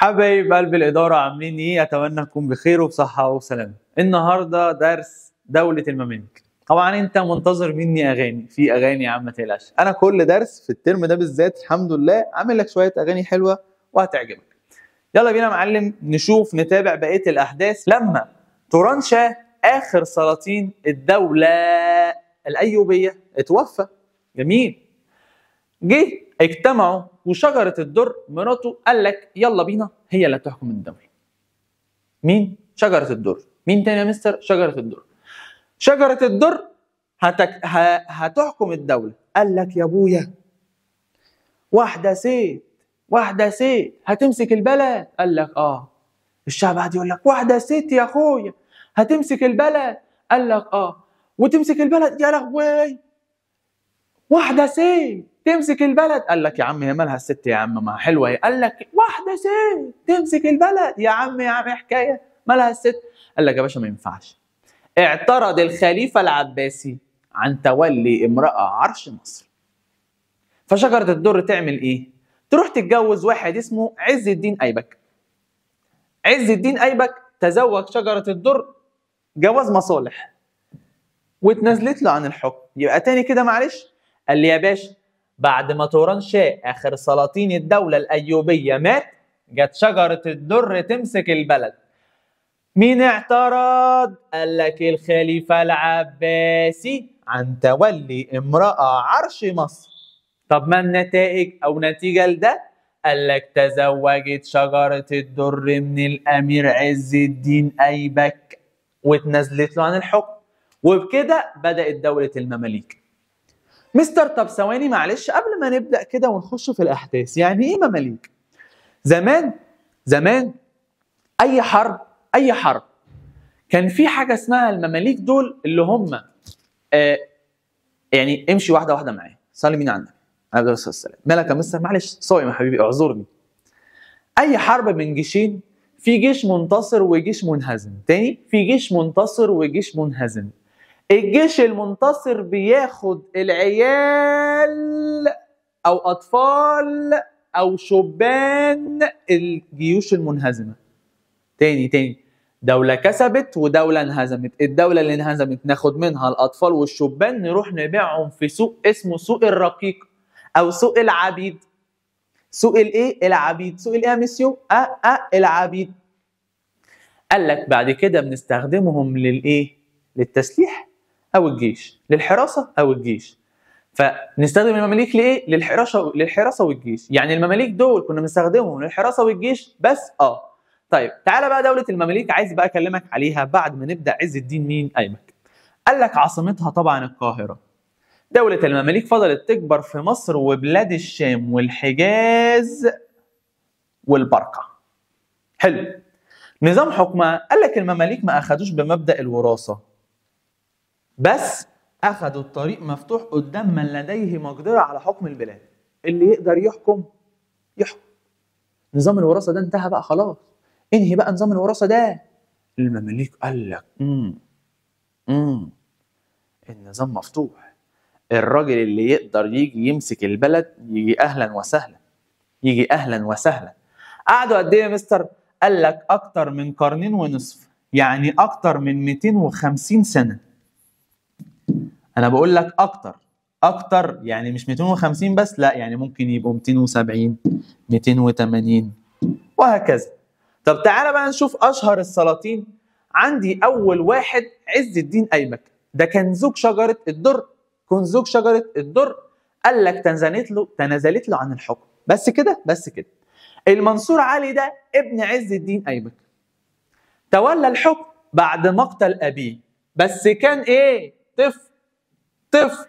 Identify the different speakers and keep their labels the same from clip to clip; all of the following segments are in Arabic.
Speaker 1: حبايب قلب الإدارة عاملين إيه؟ أتمنى تكون بخير وبصحة وسلامة. النهاردة درس دولة المماليك. طبعا أنت منتظر مني أغاني، في أغاني يا عم ما تقلقش. أنا كل درس في الترم ده بالذات الحمد لله عامل لك شوية أغاني حلوة وهتعجبك. يلا بينا يا معلم نشوف نتابع بقية الأحداث. لما تورانشاه آخر سلاطين الدولة الأيوبية اتوفى. جميل. جه اجتمعوا وشجرة الدر مراته قال لك يلا بينا هي اللي هتحكم الدولة. مين؟ شجرة الدر. مين تاني يا مستر؟ شجرة الدر. شجرة الدر هتحكم الدولة. قال لك يا ابويا واحدة ست هتمسك البلد. قال لك اه. الشعب قاعد يقول لك واحدة ست يا اخويا هتمسك البلد. قال لك اه. وتمسك البلد يا لهوي. واحدة ست تمسك البلد. قال لك يا عم هي مالها الست يا عم ما حلوة هي. قال لك واحدة ست تمسك البلد يا عم حكاية مالها الست. قال لك يا باشا ما ينفعش. اعترض الخليفة العباسي عن تولي امرأة عرش مصر. فشجرة الدر تعمل ايه؟ تروح تتجوز واحد اسمه عز الدين ايبك. عز الدين ايبك تزوج شجرة الدر جواز مصالح واتنازلت له عن الحكم. يبقى تاني كده معلش. قال لي يا باشا بعد ما تورانشاه اخر سلاطين الدوله الايوبيه مات جت شجره الدر تمسك البلد. مين اعترض؟ قال لك الخليفه العباسي عن تولي امراه عرش مصر. طب ما النتائج او نتيجه لده؟ قال لك تزوجت شجره الدر من الامير عز الدين ايبك واتنازلت له عن الحكم. وبكده بدأت دولة المماليك. مستر طب ثواني معلش قبل ما نبدأ كده ونخش في الأحداث، يعني إيه مماليك؟ زمان أي حرب كان في حاجة اسمها المماليك دول اللي هم يعني امشي واحدة واحدة معايا. صلي مين عندك؟ عليه الصلاة والسلام. مالك يا مستر؟ معلش صايم يا حبيبي اعذرني. أي حرب من جيشين، في جيش منتصر وجيش منهزم، تاني في جيش منتصر وجيش منهزم. الجيش المنتصر بياخد العيال او اطفال او شبان الجيوش المنهزمه. تاني دولة كسبت ودولة انهزمت. الدولة اللي انهزمت ناخد منها الاطفال والشبان نروح نبيعهم في سوق اسمه سوق الرقيق او سوق العبيد. سوق الايه؟ العبيد. سوق الايه يا مسيو؟ العبيد. قال لك بعد كده بنستخدمهم للايه؟ للتسليح او الجيش، للحراسه او الجيش. فنستخدم المماليك لايه؟ للحراسه والجيش. يعني المماليك دول كنا بنستخدمهم للحراسه والجيش بس. طيب تعالى بقى دولة المماليك عايز بقى اكلمك عليها بعد ما نبدا عز الدين مين؟ ايبك. قال لك عاصمتها طبعا القاهره. دولة المماليك فضلت تكبر في مصر وبلاد الشام والحجاز والبرقع. حلو. نظام حكمها قال لك المماليك ما اخدوش بمبدا الوراثه، بس اخذوا الطريق مفتوح قدام من لديه مقدره على حكم البلاد. اللي يقدر يحكم. نظام الوراثه ده انتهى بقى خلاص. انهي بقى نظام الوراثه ده. المماليك قال لك النظام مفتوح. الراجل اللي يقدر يجي يمسك البلد يجي اهلا وسهلا. قعدوا قد ايه يا مستر؟ قال لك اكتر من قرنين ونصف، يعني اكتر من 250 سنه. انا بقول لك اكتر يعني مش 250 بس، لا يعني ممكن يبقوا 270 280 وهكذا. طب تعالى بقى نشوف اشهر السلاطين. عندي اول واحد عز الدين ايبك. ده كان زوج شجره الدر. قال لك تنازلت له عن الحكم. بس كده. المنصور علي ده ابن عز الدين ايبك. تولى الحكم بعد مقتل ابيه، بس كان ايه؟ طفل.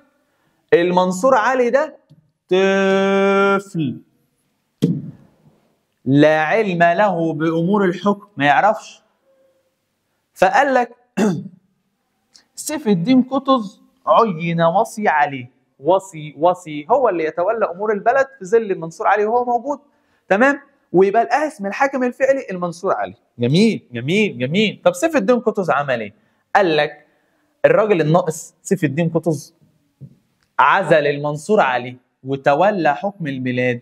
Speaker 1: المنصور علي ده طفل لا علم له بأمور الحكم، ما يعرفش. فقال لك سيف الدين قطز عين وصي عليه. وصي هو اللي يتولى أمور البلد في ظل المنصور علي وهو موجود. تمام؟ ويبقى الاسم الحاكم الفعلي المنصور علي. جميل. طب سيف الدين قطز عمل ايه؟ قال لك الراجل الناقص سيف الدين قطز عزل المنصور علي وتولى حكم البلاد.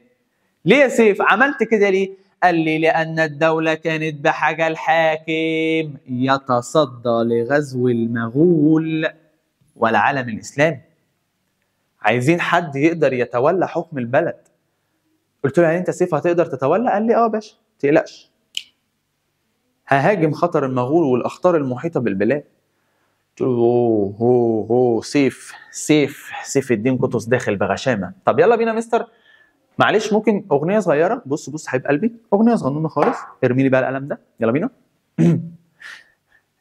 Speaker 1: ليه يا سيف عملت كده ليه؟ قال لي لأن الدولة كانت بحاجة الحاكم يتصدى لغزو المغول والعالم الإسلامي. عايزين حد يقدر يتولى حكم البلد. قلت له يعني أنت سيف هتقدر تتولى؟ قال لي باشا متقلقش، ههاجم خطر المغول والأخطار المحيطة بالبلاد. قلت له هو سيف الدين قطز داخل بغشامة. طب يلا بينا مستر، معلش ممكن أغنية صغيرة؟ بص حبيب قلبي، أغنية صغنونة خالص، ارمي لي بقى القلم ده، يلا بينا.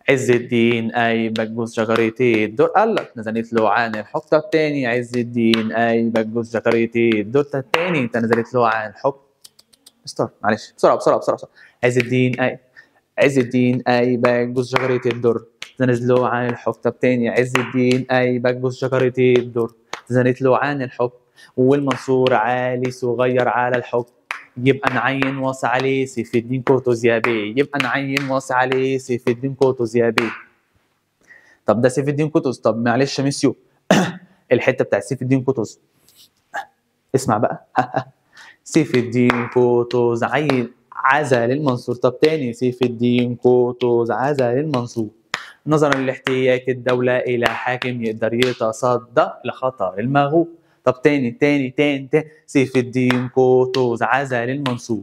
Speaker 1: عز الدين أيبك جوز شجرتي الدور، قال لك نزلت له عن الحب التاني. عز الدين أيبك جوز شجرتي الدور التاني، انت نزلت له عن الحب. مستر معلش بسرعة. عز الدين أيبك جوز شجرتي الدور، نزلت له عن الحب التاني. عز الدين أيبك جوز شجرتي الدور، نزلت له عن الحب، والمنصور عالي صغير على الحب. يبقى نعين واصي عليه سيف الدين قطز يا بيه، يبقى نعين واصي عليه سيف الدين قطز يا بيه. طب ده سيف الدين قطز، طب معلش يا ميسيو الحته بتاعت سيف الدين قطز اسمع بقى. سيف الدين قطز عزا للمنصور. طب تاني، سيف الدين قطز عزا للمنصور نظرا لاحتياج الدوله الى حاكم يقدر يتصدى لخطر المغول. طب تاني سيف الدين قطز عزا للمنصور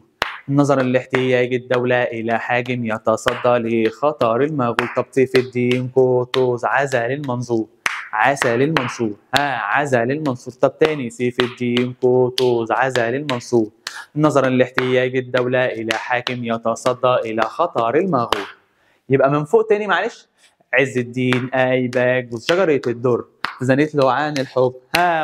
Speaker 1: نظرا لاحتياج الدولة إلى حاكم يتصدى لخطر المغول. طب سيف الدين قطز عزا للمنصور عزا للمنصور. طب تاني، سيف الدين قطز عزا للمنصور نظرا لاحتياج الدولة إلى حاكم يتصدى إلى خطر المغول. يبقى من فوق تاني معلش. عز الدين أيبك جوز شجرة الدر، زنت له عن الحب،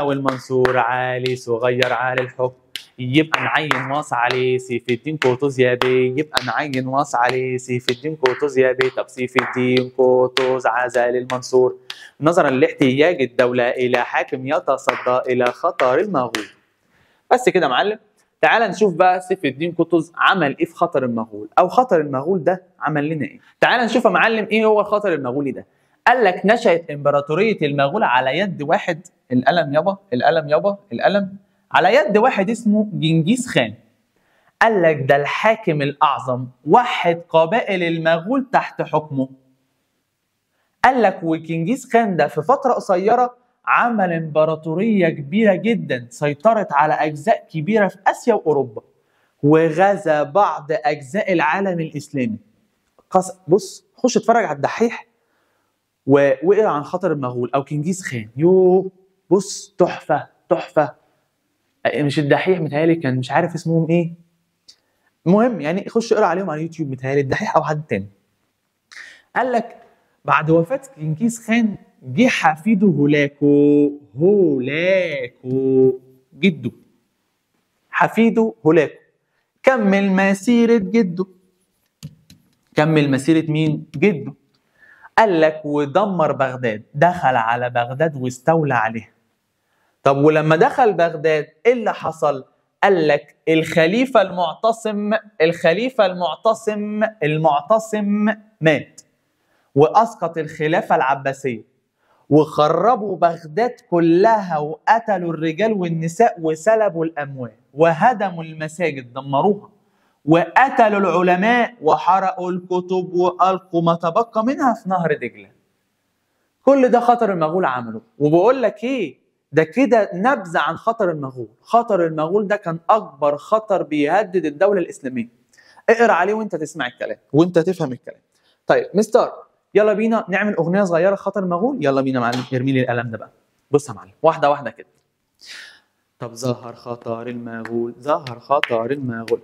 Speaker 1: والمنصور عالي صغير على الحب. يبقى نعين واصي عليه سيف الدين قطز يا بيه، يبقى نعين واصي عليه سيف الدين قطز يا بيه. طب سيف الدين قطز عزا للمنصور نظرا لاحتياج الدولة إلى حاكم يتصدى إلى خطر المغول. بس كده يا معلم. تعال نشوف بقى سيف الدين قطز عمل ايه في خطر المغول، او خطر المغول ده عمل لنا ايه. تعال نشوف يا معلم ايه هو الخطر المغولي ده. قال لك نشأت امبراطورية المغول على يد واحد، القلم يابا على يد واحد اسمه جنكيز خان. قال لك ده الحاكم الأعظم، وحد قبائل المغول تحت حكمه. قال لك وجنكيز خان ده في فترة قصيرة عمل امبراطورية كبيرة جدا سيطرت على أجزاء كبيرة في آسيا وأوروبا، وغزا بعض أجزاء العالم الإسلامي. بص خش اتفرج على الدحيح واقرا عن خطر المغول أو جنكيز خان. بص تحفة. مش الدحيح، متهيألي كان مش عارف اسمهم ايه. المهم يعني خش اقرا عليهم على اليوتيوب، متهيألي الدحيح أو حد تاني. قال لك بعد وفاة جنكيز خان جه حفيده هولاكو جده. حفيده هولاكو كمل مسيرة جده. كمل مسيرة مين؟ جده. قال لك ودمر بغداد، دخل على بغداد واستولى عليها. طب ولما دخل بغداد ايه اللي حصل؟ قال لك الخليفة المعتصم مات، وأسقط الخلافة العباسية، وخربوا بغداد كلها، وقتلوا الرجال والنساء، وسلبوا الأموال، وهدموا المساجد دمروها، وقتلوا العلماء، وحرقوا الكتب، وألقوا ما تبقى منها في نهر دجلة. كل ده خطر المغول عمله. وبقول لك ايه، ده كده نبذة عن خطر المغول. خطر المغول ده كان أكبر خطر بيهدد الدولة الإسلامية. اقرأ عليه وانت تسمع الكلام وانت تفهم الكلام. طيب مستر، يلا بينا نعمل أغنية صغيرة خطر المغول. يلا بينا معلم، ارمي لي القلم ده بقى. بص يا معلم، واحدة كده. طب ظهر خطر المغول،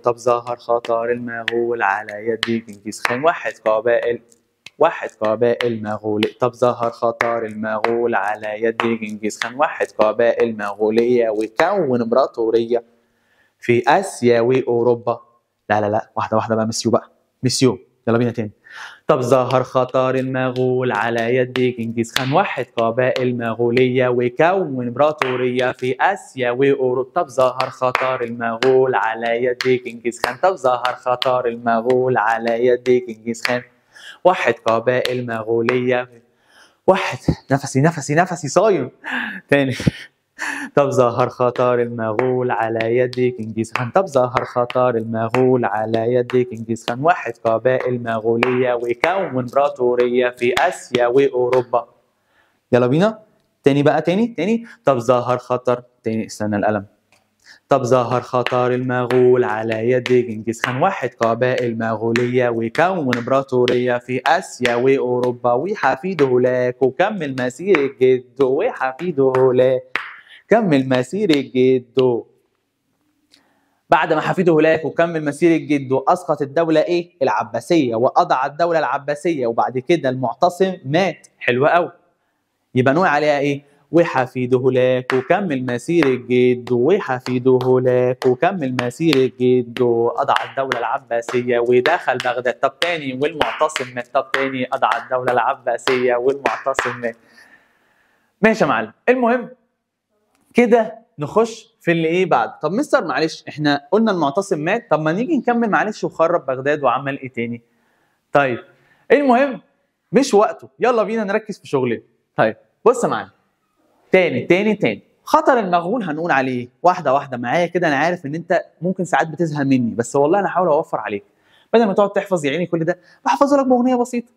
Speaker 1: طب ظهر خطر المغول على يد جنكيز خان، واحد قبائل مغولي. طب ظهر خطر المغول على يد جنكيز خان، واحد قبائل مغولية، وكون امبراطورية في آسيا وأوروبا. لا واحدة بقى ميسيو يلا بينا تاني. طب ظهر خطر المغول على يد جنكيز خان، واحد قبائل مغولية، وكون امبراطورية في آسيا وأوروبا. طب ظهر خطر المغول على يد جنكيز خان، طب ظهر خطر المغول على يد جنكيز خان، واحد قبائل مغولية. واحد، نفسي صايم تاني. طب ظهر خطر المغول على يد كنجيز خان. طب ظهر خطر المغول على يد كنجيز خان. وحد قبائل مغولية وكون امبراطورية في آسيا وأوروبا. يلا بينا تاني بقى، تاني. طب ظهر خطر، تاني استنى القلم. طب ظهر خطر المغول على يد جنكيز خان. وحد قبائل مغولية وكون امبراطورية في آسيا وأوروبا. وحفيده هولاك وكمل مسيرة جده. وحفيده هولاك كمل مسيرة جده. بعد ما حفيده هولاك وكمل مسيرة جده أسقط الدولة إيه؟ العباسية، وأضع الدولة العباسية. وبعد كده المعتصم مات. حلوة أوي. يبقى نقول عليها إيه؟ وحفيده هولاك وكمل مسيرة جده. وحفيده هولاك وكمل مسيرة جده. أضع الدولة العباسية ودخل بغداد. طب تاني والمعتصم مات. طب تاني أضع الدولة العباسية والمعتصم مات. ماشي يا معلم. المهم كده نخش في اللي ايه بعد. طب مستر معلش احنا قلنا المعتصم مات، طب ما نيجي نكمل معلش وخرب بغداد وعمل ايه تاني؟ طيب المهم مش وقته، يلا بينا نركز في شغلنا. طيب بص يا معلم، تاني خطر المغول هنقول عليه واحده واحده معايا كده. انا عارف ان انت ممكن ساعات بتزهق مني، بس والله انا هحاول اوفر عليك بدل ما تقعد تحفظ يا عيني كل ده، بحفظه لك باغنيه بسيطه.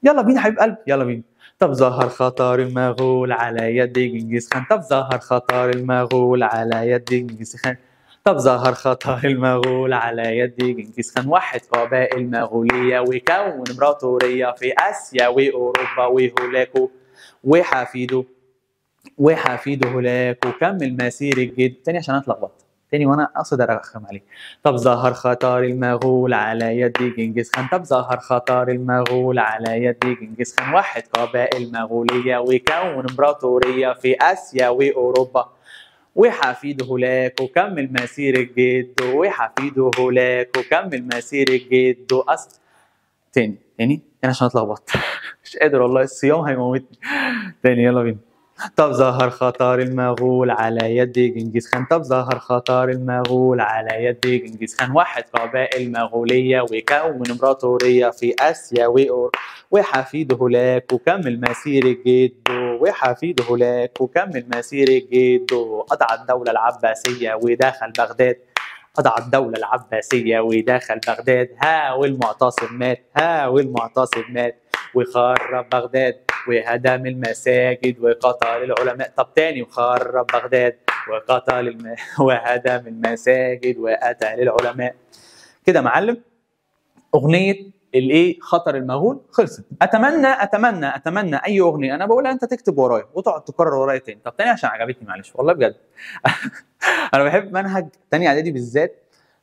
Speaker 1: يلا بينا حبيب قلبي، يلا بينا. طب ظهر خطر المغول على يد جنكيز خان. طب ظهر خطر المغول على يد جنكيز خان. طب ظهر خطر المغول على يد جنكيز خان. وحد قبائل مغولية وكون امبراطورية في آسيا وأوروبا. وهولاكو وحفيده هولاك وكمل مسير الجد. تاني عشان انا اتلخبطت تاني وانا اقصد ارخم عليه. طب ظهر خطر المغول على يد جنكيز خان. طب ظهر خطر المغول على يد جنكيز خان. وحد قبائل مغولية وكون امبراطورية في آسيا وأوروبا. وحفيده هولاك وكمل مسير الجد. وحفيده هولاك وكمل مسير الجد. تاني عشان اتلخبطت مش قادر والله، الصيام هيموتني. تاني يلا بينا. طب ظهر خطر المغول على يد جنكيز خان. طب ظهر خطر المغول على يد جنكيز خان. وحد قبائل مغولية وكون امبراطورية في آسيا وأوروبا. وحفيده هولاك وكمل مسير جده. وحفيده هولاك وكمل مسير جده. أضع الدولة العباسية ودخل بغداد. أضع الدولة العباسية ودخل بغداد. ها والمعتصم مات. وخرب بغداد وهدم المساجد وقتل العلماء. طب تاني وخرب بغداد وهدم المساجد وقتل العلماء. كده معلم اغنيه الايه خطر المغول خلصت. اتمنى اي اغنيه انا بقولها انت تكتب ورايا وتقعد تكرر ورايا تاني. طب تاني عشان عجبتني معلش والله بجد. انا بحب منهج تاني اعدادي بالذات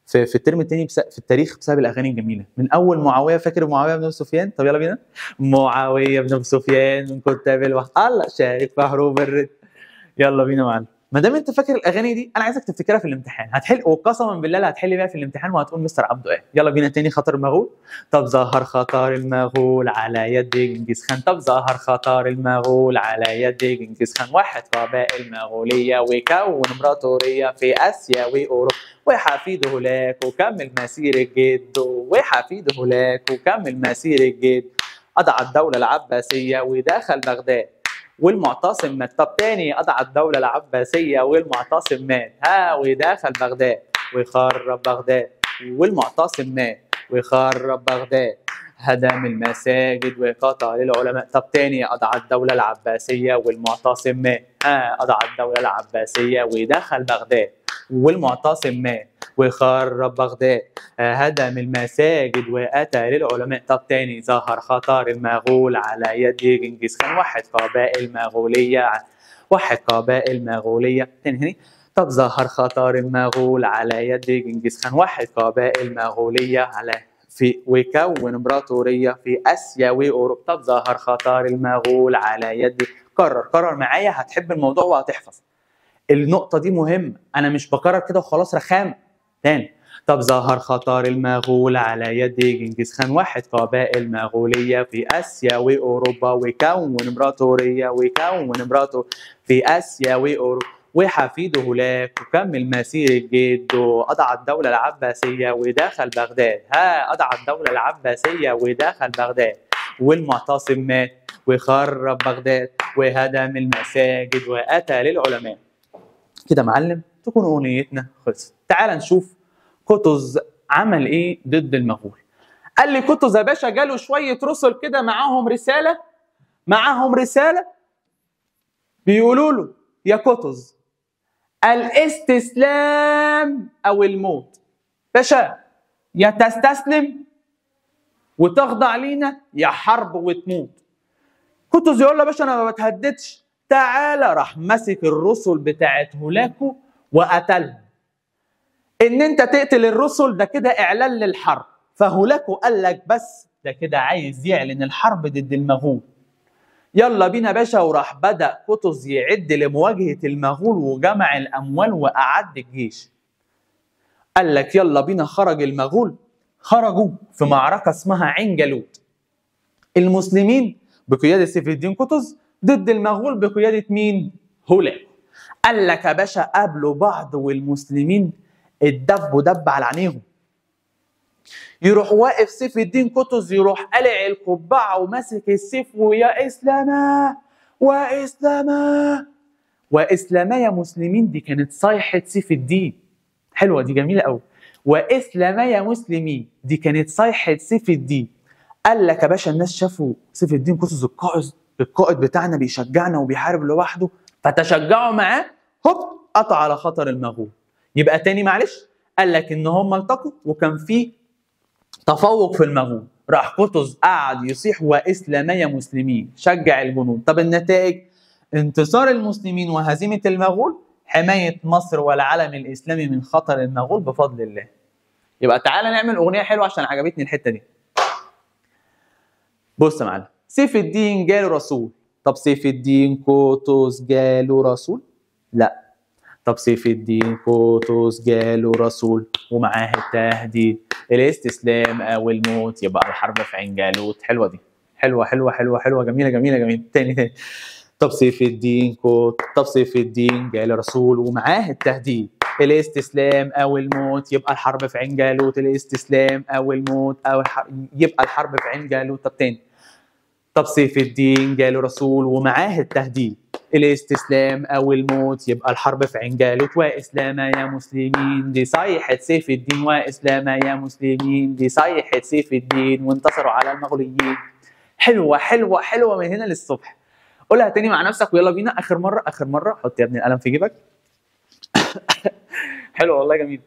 Speaker 1: في الترم الثاني في التاريخ بسبب الاغاني الجميله. من اول معاويه، فاكر معاويه بن ابي سفيان؟ طب يلا بينا. معاويه بن ابي سفيان من كتاب الوحي الله شارك في حروب الرد. يلا بينا معلم. ما دام انت فاكر الاغاني دي انا عايزك تفتكرها في الامتحان، هتحل وقسما بالله لا هتحل بيها في الامتحان وهتقول مستر عبده ايه. يلا بينا تاني. خطر المغول. طب ظهر خطر المغول على يد جنكيز خان. طب ظهر خطر المغول على يد جنكيز خان. وحد قبائل مغوليه وكون امبراطوريه في اسيا واوروبا. وحفيده هولاك وكمل مسير جده. وحفيده هولاك وكمل مسير جده. أضع الدولة العباسية ودخل بغداد والمعتصم مات. طب تاني أضع الدولة العباسية والمعتصم مات. ها ودخل بغداد وخرب بغداد والمعتصم مات وخرب بغداد. هدم المساجد وقتل العلماء. طب تاني أضع الدولة العباسية والمعتصم مات. ها أضع الدولة العباسية ودخل بغداد والمعتصم مات وخرب بغداد. هدم المساجد وقتل العلماء. طب تاني ظهر خطر المغول على يد جنكيز خان. وحد قبائل مغولية تاني. طب ظهر خطر المغول على يد جنكيز خان. وحد قبائل مغولية على وكون امبراطورية في آسيا وأوروبا. طب ظهر خطر المغول على يد. كرر معايا هتحب الموضوع وهتحفظ. النقطة دي مهمة، أنا مش بكرر كده وخلاص رخام. تاني. طب ظهر خطر المغول على يد جنكيز خان. وحد قبائل مغولية في آسيا وأوروبا وكون امبراطورية في آسيا وأوروبا. وحفيده هولاك وكمل مسير جده. أضع الدولة العباسية ودخل بغداد. ها أضع الدولة العباسية ودخل بغداد والمعتصم مات وخرب بغداد وهدم المساجد وقتل العلماء. كده معلم تكون اغنيتنا خلصت. تعال نشوف قطز عمل ايه ضد المغول. قال لي قطز يا باشا جاله شويه رسل كده معاهم رساله بيقولوا له يا قطز الاستسلام او الموت. باشا يا تستسلم وتخضع لينا يا حرب وتموت. قطز يقول له يا باشا انا ما بتهددش، تعالى. راح مسك الرسل بتاعت هولاكو وقتلهم. ان انت تقتل الرسل ده كده اعلان للحرب. فهولاكو قال لك بس ده كده عايز يعلن الحرب ضد المغول. يلا بينا باشا. وراح بدأ قطز يعد لمواجهة المغول وجمع الأموال وأعد الجيش. قال لك يلا بينا. خرج المغول، خرجوا في معركة اسمها عين جالوت. المسلمين بقيادة سيف الدين قطز ضد المغول بقيادة مين؟ هولاكو. قال لك يا باشا قابلوا بعض والمسلمين اتدبوا دب على عينيهم. يروح واقف سيف الدين قطز يروح قلع القبعه وماسك السيف ويا اسلاما واسلاما واسلاما يا مسلمين. دي كانت صيحه سيف الدين. حلوه دي، جميله قوي. واسلاما يا مسلمين دي كانت صيحه سيف الدين. قال لك يا باشا الناس شافوا سيف الدين قطز القائد بتاعنا بيشجعنا وبيحارب لوحده، فتشجعوا معاه. هوب قطع على خطر المغول. يبقى تاني معلش، قال لك ان هم التقوا وكان في تفوق في المغول. راح قطز قعد يصيح واسلام يا مسلمين، شجع الجنود. طب النتائج؟ انتصار المسلمين وهزيمه المغول، حمايه مصر والعالم الاسلامي من خطر المغول بفضل الله. يبقى تعالى نعمل اغنيه حلوه عشان عجبتني الحته دي. بص يا معلم، سيف الدين جاله رسول. طب سيف الدين قطز جاله رسول؟ لا. طب سيف الدين قطز جاله رسول ومعاه التهديد الاستسلام او الموت، يبقى الحرب في عين جالوت. حلوه دي، حلوه حلوه حلوه حلوه، جميله جميله جميله. تاني. طب سيف الدين جاله رسول ومعاه التهديد الاستسلام او الموت، يبقى الحرب في عين جالوت. الاستسلام او الموت يبقى الحرب في عين جالوت. طب تاني. طب سيف الدين جاله رسول ومعاه التهديد الاستسلام او الموت، يبقى الحرب في عين جالوت. واسلام يا مسلمين دي صيحه سيف الدين. واسلام يا مسلمين دي صيحه سيف الدين وانتصروا على المغوليين. حلوه حلوه حلوه من هنا للصبح. قولها تاني مع نفسك ويلا بينا. اخر مره. حط يا ابني القلم في جيبك. حلوه والله، جميل.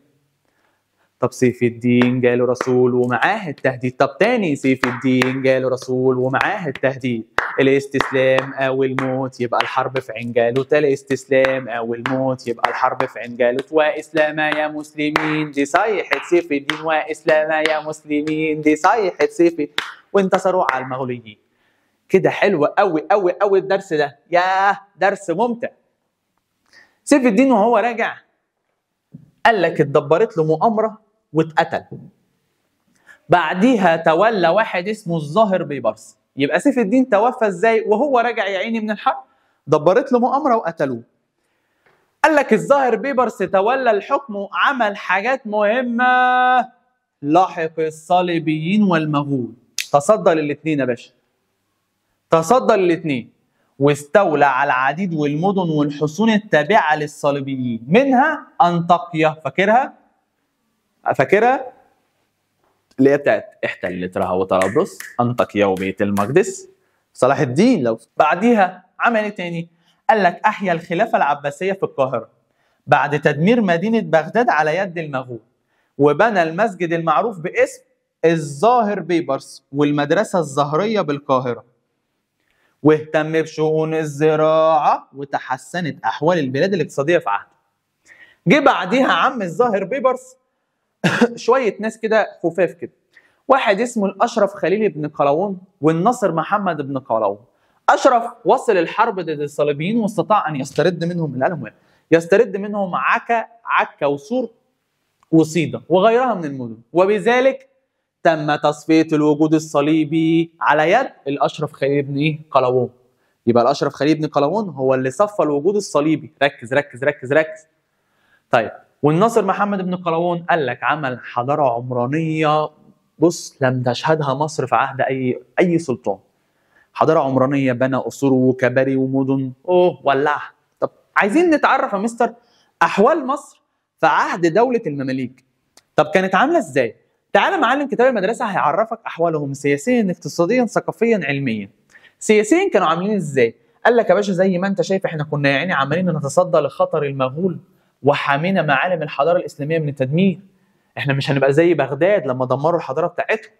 Speaker 1: طب سيف الدين جاله رسول ومعاه التهديد. طب تاني. سيف الدين جاله رسول ومعاه التهديد الاستسلام او الموت، يبقى الحرب في عين جالوت. الاستسلام او الموت يبقى الحرب في عين جالوت. واسلام يا مسلمين دي صيحه سيف الدين. واسلام يا مسلمين دي صيحه سيف الدين وانتصروا على المغوليين. كده حلوه قوي قوي قوي الدرس ده. ياه درس ممتع. سيف الدين وهو راجع قال لك اتدبرت له مؤامره واتقتل. بعديها تولى واحد اسمه الظاهر بيبرس. يبقى سيف الدين توفى ازاي؟ وهو راجع يا عيني من الحرب، دبرت له مؤامره وقتلوه. قال لك الظاهر بيبرس تولى الحكم وعمل حاجات مهمه. لاحق الصليبيين والمغول. تصدى للاثنين يا باشا، تصدى للاثنين واستولى على العديد والمدن والحصون التابعه للصليبيين، منها انطاكيا. فاكرها اللي هي بتاعت احتلت رها وطرابلس، انطاكيا وبيت المقدس، صلاح الدين. لو بعديها عمل ايه تاني؟ قال لك احيا الخلافه العباسيه في القاهره بعد تدمير مدينه بغداد على يد المغول، وبنى المسجد المعروف باسم الظاهر بيبرس والمدرسه الزهريه بالقاهره، واهتم بشؤون الزراعه وتحسنت احوال البلاد الاقتصاديه في عهده. جه بعديها عم الظاهر بيبرس شويه ناس كده خفاف كده، واحد اسمه الاشرف خليل بن قلاوون والناصر محمد بن قلاوون. اشرف وصل الحرب ضد الصليبيين واستطاع ان يسترد منهم عكا وصور وصيدا وغيرها من المدن، وبذلك تم تصفيه الوجود الصليبي على يد الاشرف خليل بن قلاوون. يبقى الاشرف خليل بن قلاوون هو اللي صفى الوجود الصليبي. ركز ركز ركز ركز. طيب والناصر محمد بن قلاوون قال لك عمل حضاره عمرانيه بص لم تشهدها مصر في عهد اي سلطان. حضاره عمرانيه، بنى قصور وكباري ومدن ولعها. طب عايزين نتعرف يا مستر احوال مصر في عهد دوله المماليك. طب كانت عامله ازاي؟ تعالى معلم كتاب المدرسه هيعرفك احوالهم سياسيا اقتصاديا ثقافيا علميا. سياسيا كانوا عاملين ازاي؟ قال لك يا باشا زي ما انت شايف احنا كنا يا عيني عمالين نتصدى لخطر المغول وحامينا معالم الحضاره الاسلاميه من التدمير. احنا مش هنبقى زي بغداد لما دمروا الحضاره بتاعتهم.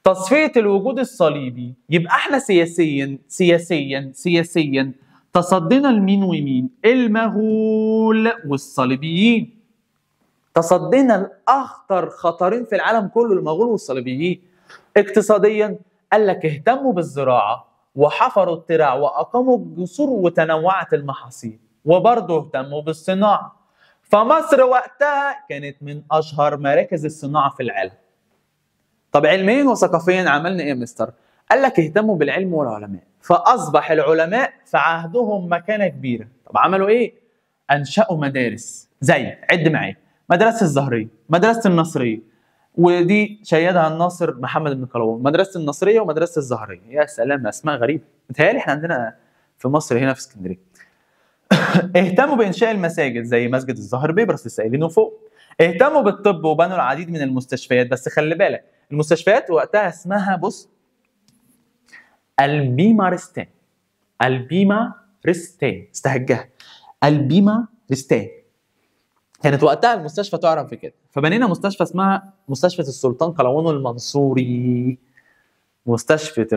Speaker 1: تصفيه الوجود الصليبي، يبقى احنا سياسيا تصدينا لمين ومين؟ المغول والصليبيين. تصدينا لاخطر خطرين في العالم كله، المغول والصليبيين. اقتصاديا قال لك اهتموا بالزراعه وحفروا الترع واقاموا الجسور وتنوعت المحاصيل، وبرضه اهتموا بالصناعه. فمصر وقتها كانت من اشهر مراكز الصناعه في العالم. طب علميا وثقافيا عملنا ايه يا مستر؟ قال لك اهتموا بالعلم والعلماء، فاصبح العلماء في عهدهم مكانه كبيره. طب عملوا ايه؟ انشأوا مدارس زي، عد معايا، مدرسه الزهريه، مدرسه النصريه، ودي شيدها الناصر محمد بن قلاوون، مدرسه النصريه ومدرسه الزهريه. يا سلام، اسماء غريبه. متهيألي احنا عندنا في مصر هنا في اسكندريه. اهتموا بانشاء المساجد زي مسجد الظاهر بيبرس لسه قايلينه فوق. اهتموا بالطب وبنوا العديد من المستشفيات، بس خلي بالك المستشفيات وقتها اسمها، بص، البيمارستان. البيمارستان، استهجها، البيمارستان. كانت وقتها المستشفى تعرف بكده، فبنينا مستشفى اسمها مستشفى السلطان قلاوون المنصوري. مستشفى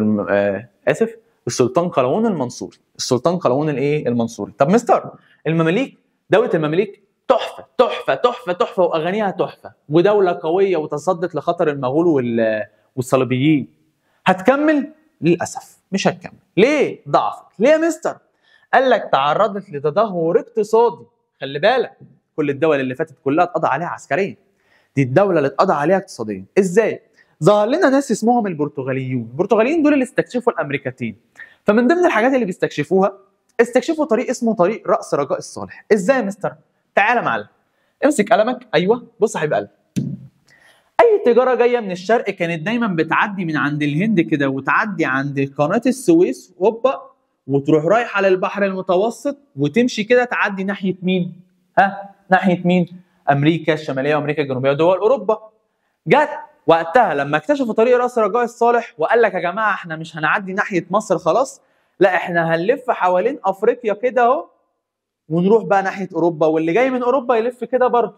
Speaker 1: السلطان قلاوون المنصوري. السلطان قلاوون الايه؟ المنصوري. طب مستر، المماليك، دوله المماليك تحفه تحفه تحفه تحفه واغانيها تحفه، ودوله قويه وتصدت لخطر المغول والصليبيين. هتكمل؟ للاسف مش هتكمل. ليه؟ ضعفت. ليه يا مستر؟ قال لك تعرضت لتدهور اقتصادي. خلي بالك كل الدول اللي فاتت كلها اتقضى عليها عسكريا، دي الدوله اللي اتقضى عليها اقتصاديا. ازاي؟ ظهر لنا ناس اسمهم البرتغاليون. البرتغاليين دول اللي استكشفوا الامريكتين، فمن ضمن الحاجات اللي بيستكشفوها استكشفوا طريق اسمه طريق راس رجاء الصالح. ازاي يا مستر؟ تعالى معلم، امسك قلمك. ايوه بص يا حبيب قلبي، اي تجاره جايه من الشرق كانت دايما بتعدي من عند الهند كده وتعدي عند قناه السويس هوبا، وتروح رايحه للبحر المتوسط وتمشي كده تعدي ناحيه مين؟ ناحيه مين؟ امريكا الشماليه وامريكا الجنوبيه ودول اوروبا. جت وقتها لما اكتشفوا طريق راس رجاء الصالح وقال لك يا جماعه احنا مش هنعدي ناحيه مصر خلاص، لا احنا هنلف حوالين افريقيا كده اهو ونروح بقى ناحيه اوروبا، واللي جاي من اوروبا يلف كده برضه.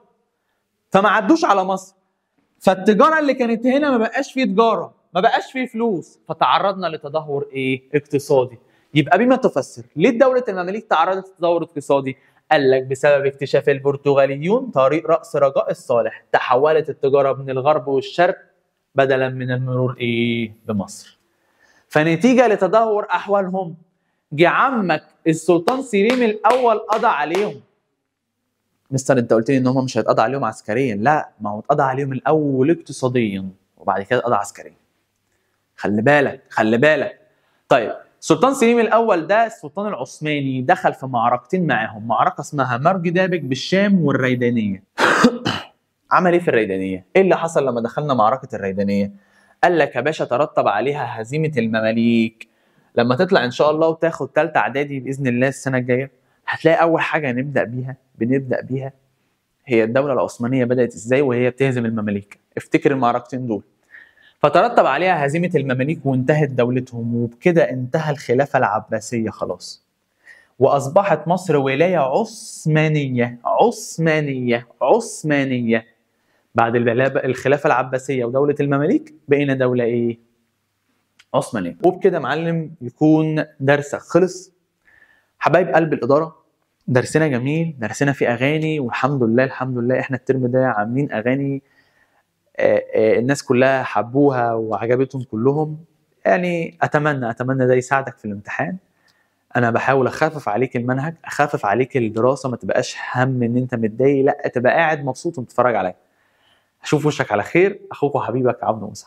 Speaker 1: فما عدوش على مصر، فالتجاره اللي كانت هنا ما بقاش فيه تجاره، ما بقاش فيه فلوس، فتعرضنا لتدهور ايه؟ اقتصادي. يبقى بما تفسر ليه دوله المماليك تعرضت لتدهور اقتصادي؟ قال لك بسبب اكتشاف البرتغاليون طريق راس رجاء الصالح، تحولت التجاره من الغرب والشرق بدلا من المرور ايه؟ بمصر. فنتيجه لتدهور احوالهم جه عمك السلطان سليم الاول قضى عليهم. مستر انت قلت لي ان هم مش هيتقضى عليهم عسكريا، لا ما هو اتقضى عليهم الاول اقتصاديا وبعد كده اتقضى عسكريا. خلي بالك خلي بالك. طيب السلطان سليم الاول ده السلطان العثماني دخل في معركتين معاهم، معركه اسمها مرج دابك بالشام والريدانيه. عمل ايه في الريدانيه؟ ايه اللي حصل لما دخلنا معركه الريدانيه؟ قال لك يا باشا ترتب عليها هزيمه المماليك. لما تطلع ان شاء الله وتاخد ثالثه اعدادي باذن الله السنه الجايه، هتلاقي اول حاجه بنبدا بيها هي الدوله العثمانيه بدات ازاي وهي بتهزم المماليك. افتكر المعركتين دول. فترتب عليها هزيمه المماليك وانتهت دولتهم، وبكده انتهى الخلافه العباسيه خلاص، واصبحت مصر ولايه عثمانيه. بعد الخلافه العباسيه ودوله المماليك بقينا دوله ايه؟ عثمانيه. وبكده معلم يكون درسك خلص. حبايب قلب الاداره، درسنا جميل، درسنا فيه اغاني، والحمد لله الحمد لله احنا الترم ده عاملين اغاني الناس كلها حبوها وعجبتهم كلهم. يعني اتمنى ده يساعدك في الامتحان. انا بحاول اخفف عليك المنهج، اخفف عليك الدراسه، ما تبقاش هم ان انت متضايق، لا تبقى قاعد مبسوط وبتتفرج عليا. اشوف وشك على خير. اخوك وحبيبك عبد موسى.